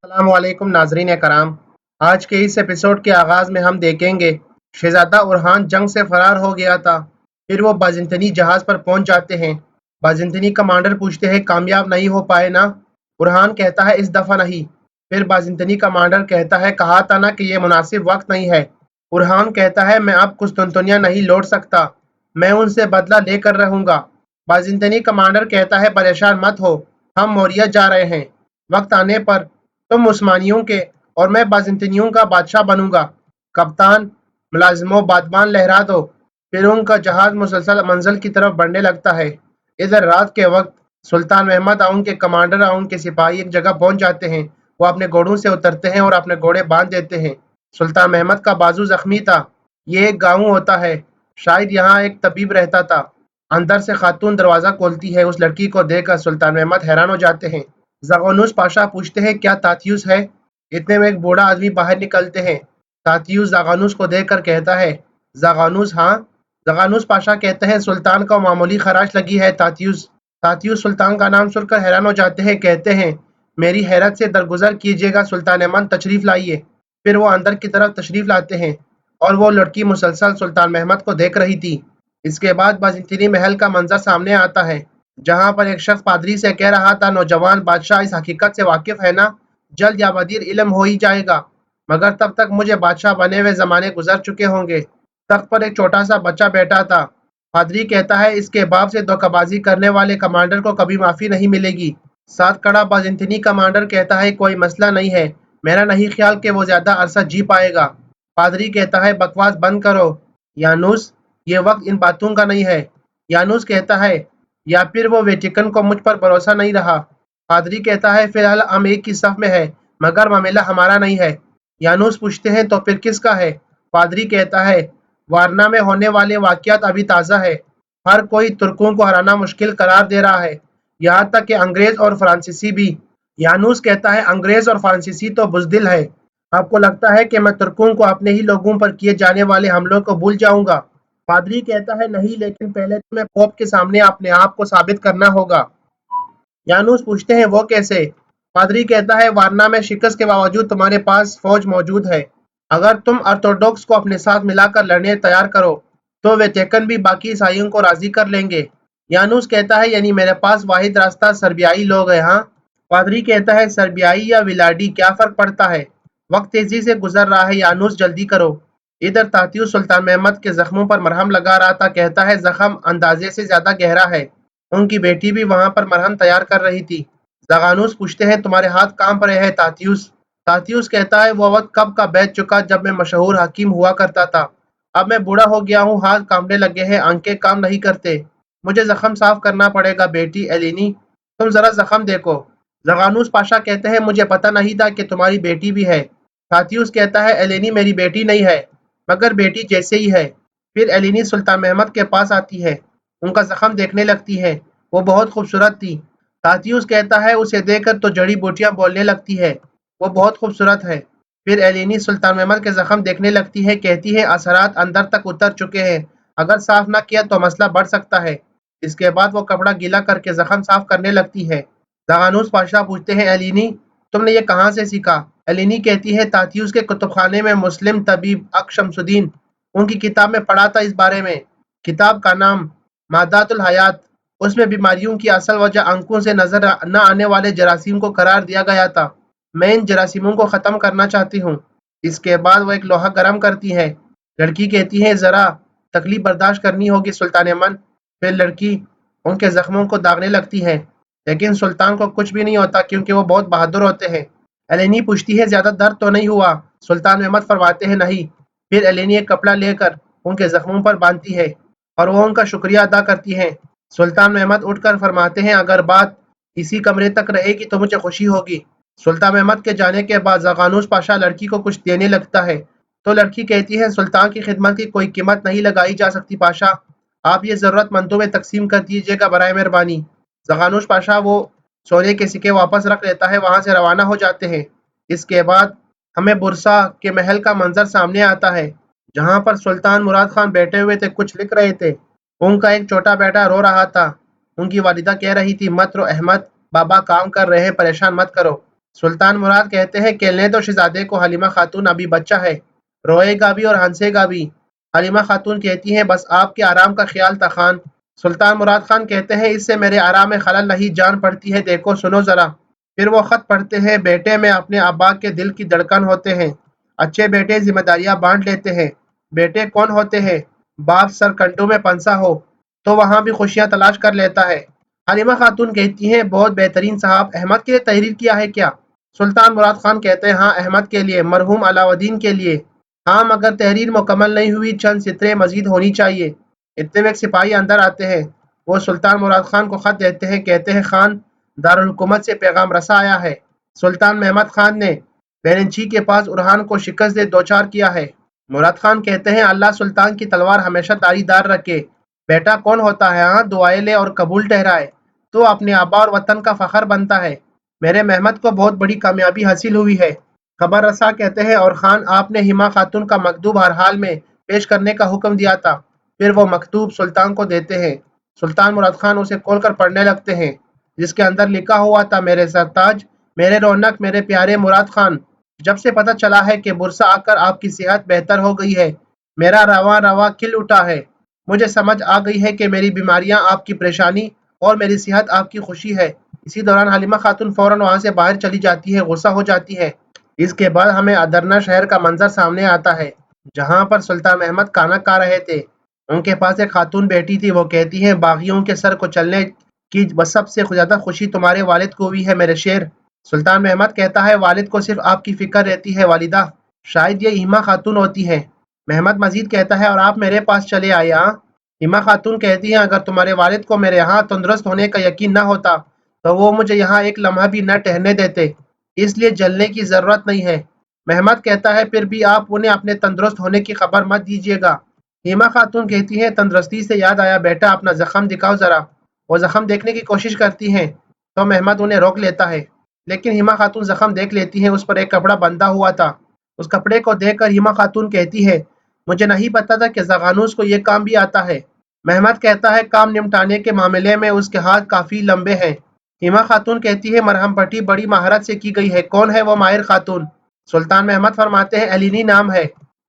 السلام علیکم ناظرین کرام، آج کے اس ایپیسوڈ کے آغاز میں ہم دیکھیں گے شہزادہ اورحان جنگ سے فرار ہو گیا تھا، پھر وہ بازنطینی جہاز پر پہنچ جاتے ہیں۔ بازنطینی کمانڈر پوچھتے ہیں کامیاب نہیں ہو پائے نا؟ اورحان کہتا ہے اس دفعہ نہیں۔ پھر بازنطینی کمانڈر کہتا ہے کہا تھا نا کہ یہ مناسب وقت نہیں ہے۔ اورحان کہتا ہے میں اب قسطنطنیہ نہیں لوٹ سکتا، میں ان سے بدلہ لے کر رہوں گا۔ بازنطینی کمانڈر کہتا ہے پریشان مت ہو، ہم موریہ جا رہے ہیں، وقت آنے پر تم عثمانیوں کے اور میں بازنطینیوں کا بادشاہ بنوں گا۔ کپتان، ملازموں بادبان لہرا دو۔ پھر ان کا جہاز مسلسل منزل کی طرف بڑھنے لگتا ہے۔ ادھر رات کے وقت سلطان محمد اور ان کے کمانڈر اور ان کے سپاہی ایک جگہ پہنچ جاتے ہیں۔ وہ اپنے گھوڑوں سے اترتے ہیں اور اپنے گھوڑے باندھ دیتے ہیں۔ سلطان محمد کا بازو زخمی تھا۔ یہ ایک گاؤں ہوتا ہے، شاید یہاں ایک طبیب رہتا تھا۔ اندر سے خاتون دروازہ کھولتی ہے۔ اس لڑکی کو دیکھ کر سلطان محمد حیران ہو جاتے ہیں۔ زغانوس پاشا پوچھتے ہیں کیا تاتیوس ہے؟ اتنے میں ایک بوڑھا آدمی باہر نکلتے ہیں۔ تاتیوس زغانوس کو دیکھ کر کہتا ہے زغانوس ہاں؟ زغانوس پاشا کہتے ہیں سلطان کو معمولی خراش لگی ہے تاتیوس۔ تاتیوس سلطان کا نام سن کر حیران ہو جاتے ہیں، کہتے ہیں میری حیرت سے درگزر کیجیے گا سلطان محمد، تشریف لائیے۔ پھر وہ اندر کی طرف تشریف لاتے ہیں اور وہ لڑکی مسلسل سلطان محمد کو دیکھ رہی تھی۔ اس کے بعد بازنطینی محل کا منظر سامنے آتا ہے، جہاں پر ایک شخص پادری سے کہہ رہا تھا نوجوان بادشاہ اس حقیقت سے واقف ہے نا، جلد یا بدیر علم ہو ہی جائے گا، مگر تب تک مجھے بادشاہ بنے ہوئے زمانے گزر چکے ہوں گے۔ تخت پر ایک چھوٹا سا بچہ بیٹھا تھا۔ پادری کہتا ہے اس کے باپ سے دھوکہ بازی کرنے والے کمانڈر کو کبھی معافی نہیں ملے گی۔ ساتھ کھڑا بازنطینی کمانڈر کہتا ہے کوئی مسئلہ نہیں ہے، میرا نہیں خیال کہ وہ زیادہ عرصہ جی پائے گا۔ پادری کہتا ہے بکواس بند کرو یانوس، یہ وقت ان باتوں کا نہیں ہے۔ یانوس کہتا ہے یا پھر وہ ویٹیکن کو مجھ پر بھروسہ نہیں رہا۔ پادری کہتا ہے فی الحال ہم ایک ہی صف میں ہے، مگر معاملہ ہمارا نہیں ہے۔ یانوس پوچھتے ہیں تو پھر کس کا ہے؟ پادری کہتا ہے وارنا میں ہونے والے واقعات ابھی تازہ ہے، ہر کوئی ترکوں کو ہرانا مشکل قرار دے رہا ہے، یہاں تک کہ انگریز اور فرانسیسی بھی۔ یانوس کہتا ہے انگریز اور فرانسیسی تو بزدل ہے، آپ کو لگتا ہے کہ میں ترکوں کو اپنے ہی لوگوں پر کیے جانے والے حملوں کو بھول جاؤں گا؟ پادری کہتا ہے نہیں، لیکن پہلے تمہیں پوپ کے سامنے اپنے آپ کو ثابت کرنا ہوگا۔ یانوس پوچھتے ہیں وہ کیسے؟ پادری کہتا ہے وارنا میں شکست کے باوجود تمہارے پاس فوج موجود ہے، اگر تم آرتھوڈوکس کو اپنے ساتھ ملا کر لڑنے تیار کرو تو ویٹیکن بھی باقی عیسائیوں کو راضی کر لیں گے۔ یانوس کہتا ہے یعنی میرے پاس واحد راستہ سربیائی لوگ ہیں ہاں؟ پادری کہتا ہے سربیائی یا ولاڈی کیا فرق پڑتا ہے، وقت تیزی سے گزر رہا ہے یانوس، جلدی کرو۔ ادھر تاتیوس سلطان محمد کے زخموں پر مرہم لگا رہا تھا، کہتا ہے زخم اندازے سے زیادہ گہرا ہے، ان کی بیٹی بھی وہاں پر مرہم تیار کر رہی تھی۔ زغانوس پوچھتے ہیں تمہارے ہاتھ کام پر ہے تاتیوس؟ تاتیوس کہتا ہے وہ وقت کب کا بیت چکا جب میں مشہور حکیم ہوا کرتا تھا، اب میں بوڑھا ہو گیا ہوں، ہاتھ کانپنے لگے ہیں، آنکھیں کام نہیں کرتے، مجھے زخم صاف کرنا پڑے گا۔ بیٹی ایلینی تم ذرا زخم دیکھو۔ زغانوس پاشا کہتے ہیں مجھے پتہ نہیں تھا کہ تمہاری بیٹی بھی ہے۔ تاتیوس کہتا ہے ایلینی میری بیٹی نہیں ہے، مگر بیٹی جیسے ہی ہے۔ پھر ایلینی سلطان محمد کے پاس آتی ہے، ان کا زخم دیکھنے لگتی ہے، وہ بہت خوبصورت تھی۔ تاتیوس کہتا ہے اسے دیکھ کر تو جڑی بوٹیاں بولنے لگتی ہے، وہ بہت خوبصورت ہے۔ پھر ایلینی سلطان محمد کے زخم دیکھنے لگتی ہے، کہتی ہے اثرات اندر تک اتر چکے ہیں، اگر صاف نہ کیا تو مسئلہ بڑھ سکتا ہے۔ اس کے بعد وہ کپڑا گیلا کر کے زخم صاف کرنے لگتی ہے۔ زغانوس پاشا پوچھتے ہیں ایلینی تم نے یہ کہاں سے سیکھا؟ ایلینی کہتی ہے تاتیوس کے کتب خانے میں مسلم طبیب اک شمس الدین، ان کی کتاب میں پڑھا تھا اس بارے میں۔ کتاب کا نام مادات الحیات، اس میں بیماریوں کی اصل وجہ آنکھوں سے نظر نہ آنے والے جراثیم کو قرار دیا گیا تھا، میں ان جراثیموں کو ختم کرنا چاہتی ہوں۔ اس کے بعد وہ ایک لوہا گرم کرتی ہے۔ لڑکی کہتی ہے ذرا تکلیف برداشت کرنی ہوگی سلطان من۔ پھر لڑکی ان کے زخموں کو داغنے لگتی ہے، لیکن سلطان کو کچھ بھی نہیں ہوتا کیونکہ وہ بہت بہادر ہوتے ہیں۔ ایلینی پوچھتی ہے زیادہ درد تو نہیں ہوا؟ سلطان محمد فرماتے ہیں نہیں۔ پھر ایلینی ایک کپڑا لے کر ان کے زخموں پر باندھتی ہے اور وہ ان کا شکریہ ادا کرتی ہیں۔ سلطان محمد اٹھ کر فرماتے ہیں اگر بات اسی کمرے تک رہے گی تو مجھے خوشی ہوگی۔ سلطان محمد کے جانے کے بعد زغانوس پاشا لڑکی کو کچھ دینے لگتا ہے تو لڑکی کہتی ہے سلطان کی خدمت کی کوئی قیمت نہیں لگائی جا سکتی پاشا، آپ یہ ضرورت مندوں میں تقسیم کر دیجیے گا برائے مہربانی۔ زغانوس پاشا وہ سونے کے سکے واپس رکھ لیتا ہے، وہاں سے روانہ ہو جاتے ہیں۔ اس کے بعد ہمیں برسا کے محل کا منظر سامنے آتا ہے، جہاں پر سلطان مراد خان بیٹھے ہوئے تھے، کچھ لکھ رہے تھے۔ ان کا ایک چھوٹا بیٹا رو رہا تھا، ان کی والدہ کہہ رہی تھی مت رو احمد، بابا کام کر رہے ہیں، پریشان مت کرو۔ سلطان مراد کہتے ہیں کھیلنے دو شہزادے کو، حلیمہ خاتون ابھی بچہ ہے، روئے گا بھی اور ہنسے گا بھی۔ حلیمہ خاتون کہتی ہیں بس آپ کے آرام کا خیال تھا خان۔ سلطان مراد خان کہتے ہیں اس سے میرے آرام میں خلل نہیں جان پڑتی ہے، دیکھو سنو ذرا۔ پھر وہ خط پڑھتے ہیں، بیٹے میں اپنے ابا کے دل کی دھڑکن ہوتے ہیں، اچھے بیٹے ذمہ داریاں بانٹ لیتے ہیں۔ بیٹے کون ہوتے ہیں؟ باپ سر کنڈو میں پنسا ہو تو وہاں بھی خوشیاں تلاش کر لیتا ہے۔ حلیمہ خاتون کہتی ہیں بہت بہترین صاحب، احمد کے لیے تحریر کیا ہے کیا؟ سلطان مراد خان کہتے ہیں ہاں احمد کے لیے، مرحوم علاؤ الدین کے لیے۔ ہاں مگر تحریر مکمل نہیں ہوئی، چند سطریں مزید ہونی چاہیے۔ اتنے میں ایک سپاہی اندر آتے ہیں، وہ سلطان مراد خان کو خط دیتے ہیں، کہتے ہیں خان دارالحکومت سے پیغام رسا آیا ہے، سلطان محمد خان نے بیرنچی کے پاس ارحان کو شکست دے دوچار کیا ہے۔ مراد خان کہتے ہیں اللہ سلطان کی تلوار ہمیشہ داری دار رکھے، بیٹا کون ہوتا ہے ہاں دعائیں لے اور قبول ٹھہرائے تو اپنے آبا اور وطن کا فخر بنتا ہے۔ میرے محمد کو بہت بڑی کامیابی حاصل ہوئی ہے۔ خبر رسا کہتے ہیں اور خان آپ نے ہما خاتون کا مکتوب ہر حال میں پیش کرنے کا حکم دیا تھا۔ پھر وہ مکتوب سلطان کو دیتے ہیں، سلطان مراد خان اسے کھول کر پڑھنے لگتے ہیں، جس کے اندر لکھا ہوا تھا میرے سرتاج، میرے رونق، میرے پیارے مراد خان، جب سے پتہ چلا ہے کہ برسا آ کر آپ کی صحت بہتر ہو گئی ہے، میرا رواں رواں کھل اٹھا ہے۔ مجھے سمجھ آ گئی ہے کہ میری بیماریاں آپ کی پریشانی اور میری صحت آپ کی خوشی ہے۔ اسی دوران حلیمہ خاتون فوراً وہاں سے باہر چلی جاتی ہے، غصہ ہو جاتی ہے۔ اس کے بعد ہمیں ادرنا شہر کا منظر سامنے آتا ہے، جہاں پر سلطان محمد کھانا کھا رہے تھے۔ ان کے پاس ایک خاتون بیٹی تھی، وہ کہتی ہیں باغیوں کے سر کو چلنے کی سب سے زیادہ خوشی تمہارے والد کو ہوئی ہے میرے شیر۔ سلطان محمد کہتا ہے والد کو صرف آپ کی فکر رہتی ہے والدہ، شاید یہ ہما خاتون ہوتی ہے۔ محمد مزید کہتا ہے اور آپ میرے پاس چلے آئے ہاں؟ ہما خاتون کہتی ہیں اگر تمہارے والد کو میرے یہاں تندرست ہونے کا یقین نہ ہوتا تو وہ مجھے یہاں ایک لمحہ بھی نہ ٹھہرنے دیتے، اس لیے جلنے کی ضرورت نہیں ہے۔ محمد کہتا ہے پھر بھی آپ انہیں اپنے تندرست ہونے کی خبر مت دیجیے گا۔ ہیما خاتون کہتی ہیں تندرستی سے یاد آیا بیٹا اپنا زخم دکھاؤ ذرا۔ وہ زخم دیکھنے کی کوشش کرتی ہیں تو محمد انہیں روک لیتا ہے، لیکن ہیما خاتون زخم دیکھ لیتی ہیں، اس پر ایک کپڑا بندھا ہوا تھا۔ اس کپڑے کو دیکھ کر ہیما خاتون کہتی ہے مجھے نہیں پتا تھا کہ زغانوس کو یہ کام بھی آتا ہے۔ محمد کہتا ہے کام نمٹانے کے معاملے میں اس کے ہاتھ کافی لمبے ہیں۔ ہیما خاتون کہتی ہے مرہم پٹی بڑی مہارت سے کی گئی ہے، کون ہے وہ ماہر خاتون؟ سلطان محمد فرماتے ہیں الینی نام ہے۔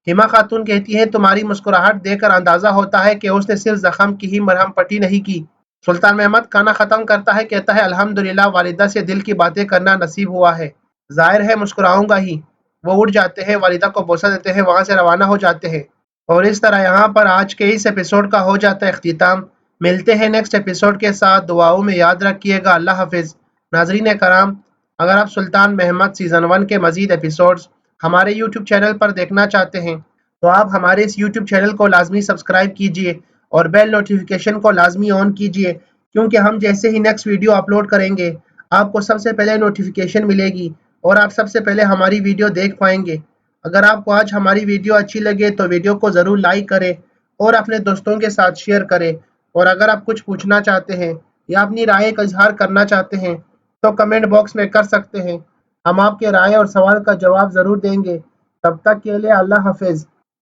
ہیما خاتون کہتی ہے تمہاری مسکراہٹ دیکھ کر اندازہ ہوتا ہے کہ اس نے صرف زخم کی ہی مرہم پٹی نہیں کی۔ سلطان محمد کھانا ختم کرتا ہے، کہتا ہے الحمدللہ والدہ سے دل کی باتیں کرنا نصیب ہوا ہے، ظاہر ہے مسکراؤں گا ہی۔ وہ اٹھ جاتے ہیں، والدہ کو بوسہ دیتے ہیں، وہاں سے روانہ ہو جاتے ہیں۔ اور اس طرح یہاں پر آج کے اس ایپیسوڈ کا ہو جاتا ہے اختتام۔ ملتے ہیں نیکسٹ ایپیسوڈ کے ساتھ، دعاؤں میں یاد رکھیے گا، اللہ حافظ۔ ناظرین کرام، اگر آپ سلطان محمد سیزن 1 کے مزید ایپیسوڈز ہمارے یوٹیوب چینل پر دیکھنا چاہتے ہیں تو آپ ہمارے اس یوٹیوب چینل کو لازمی سبسکرائب کیجئے اور بیل نوٹیفیکیشن کو لازمی آن کیجئے، کیونکہ ہم جیسے ہی نیکسٹ ویڈیو اپلوڈ کریں گے آپ کو سب سے پہلے نوٹیفیکیشن ملے گی اور آپ سب سے پہلے ہماری ویڈیو دیکھ پائیں گے۔ اگر آپ کو آج ہماری ویڈیو اچھی لگے تو ویڈیو کو ضرور لائک کریں اور اپنے دوستوں کے ساتھ شیئر کریں، اور اگر آپ کچھ پوچھنا چاہتے ہیں یا اپنی رائے کا اظہار کرنا چاہتے ہیں تو کمنٹ باکس میں کر سکتے ہیں، ہم آپ کے رائے اور سوال کا جواب ضرور دیں گے۔ تب تک کے لیے اللہ حافظ۔